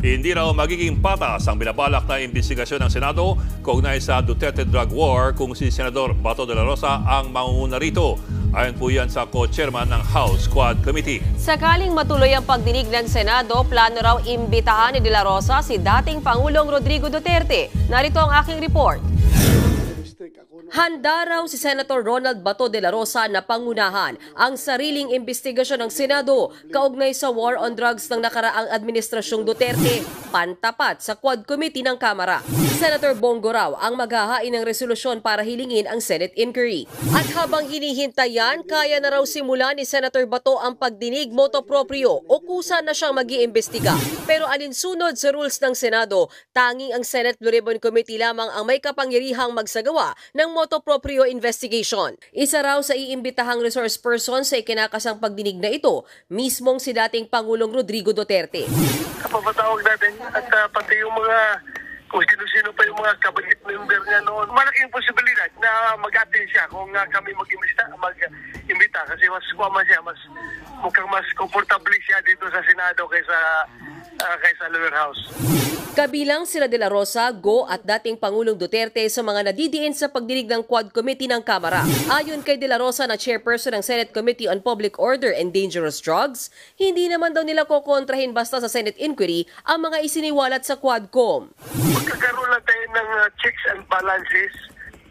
Hindi raw magiging patas ang binabalak na imbestigasyon ng Senado kaugnay sa Duterte drug war kung si Senador Bato de la Rosa ang mangunguna rito. Ayon po yan sa co-chairman ng House Quad Committee. Sakaling matuloy ang pagdinig ng Senado, plano raw imbitahan ni de la Rosa si dating Pangulong Rodrigo Duterte. Narito ang aking report. Handa raw si Senator Ronald Bato de la Rosa na pangunahan ang sariling imbestigasyon ng Senado kaugnay sa war on drugs ng nakaraang administrasyong Duterte, pantapat sa Quad Committee ng Kamara. Senator Bongo raw ang maghahain ng resolusyon para hilingin ang Senate inquiry. At habang hinihintayan, kaya na raw simula ni Senator Bato ang pagdinig motu proprio o kusa na siyang mag-iimbestiga. Pero alinsunod sa rules ng Senado, tanging ang Senate Blue Ribbon Committee lamang ang may kapangyarihang magsagawa ng motu proprio investigation. Isa raw sa iimbitahang resource person sa ikinakasang pagdinig na ito, mismong si dating Pangulong Rodrigo Duterte. Kapapatawag natin at pati yung mga kung sino-sino pa yung mga cabinet member niya noon. Malaking posibilidad na mag-attend siya kung kami mag-imbita kasi mas kuwama siya, mukhang mas komportable siya dito sa Senado kaysa lower house. Kabilang sila de la Rosa, Go at dating Pangulong Duterte sa mga nadidiin sa pagdinig ng Quad Committee ng Kamara. Ayon kay de la Rosa na chairperson ng Senate Committee on Public Order and Dangerous Drugs, hindi naman daw nila kokontrahin basta sa Senate inquiry ang mga isiniwalat sa Quadcom. Magkakaroon lang tayo ng checks and balances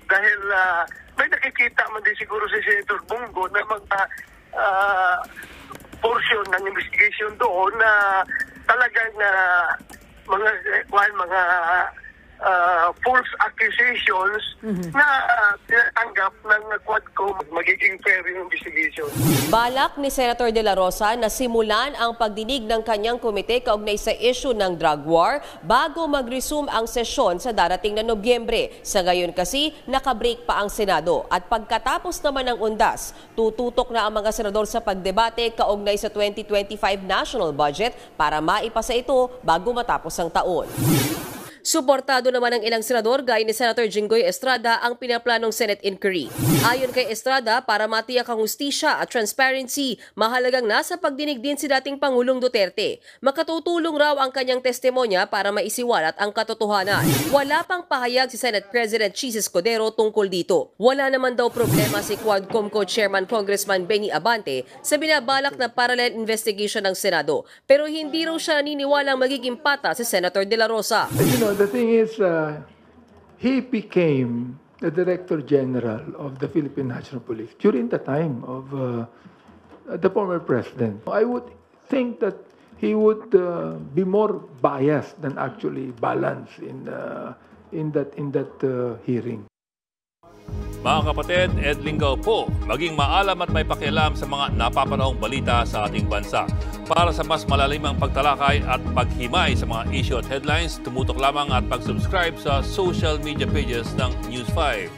dahil may nakikita man din siguro si Senator Bongo na mga portion ng investigation doon na talagang mga false accusations na tinatanggap ng Quadcom magiging fair yung investigation. Balak ni Senator de la Rosa na simulan ang pagdinig ng kanyang komite kaugnay sa issue ng drug war bago mag-resume ang sesyon sa darating na Nobyembre. Sa ngayon kasi, nakabreak pa ang Senado at pagkatapos naman ng undas, tututok na ang mga senador sa pagdebate kaugnay sa 2025 national budget para maipasa ito bago matapos ang taon. Suportado naman ng ilang senador gaya ni Senator Jinggoy Estrada ang pinaplanong Senate inquiry. Ayon kay Estrada, para matiyak ang hustisya at transparency, mahalagang nasa pagdinig din si dating Pangulong Duterte. Makatutulong raw ang kanyang testimonya para maisiwalat ang katotohanan. Wala pang pahayag si Senate President Chis Escudero tungkol dito. Wala naman daw problema si Quadcom Co-Chairman Congressman Benny Abante sa binabalak na parallel investigation ng Senado. Pero hindi raw siya naniniwalang magiging pata si Senator de la Rosa. The thing is, he became the Director General of the Philippine National Police during the time of the former president. I would think that he would be more biased than actually balanced in that hearing. Mga kapatid, Ed Lingaw po, maging maalam at may pakialam sa mga napapanahong balita sa ating bansa. Para sa mas malalimang pagtalakay at paghimay sa mga issue at headlines, tumutok lamang at pag-subscribe sa social media pages ng News 5.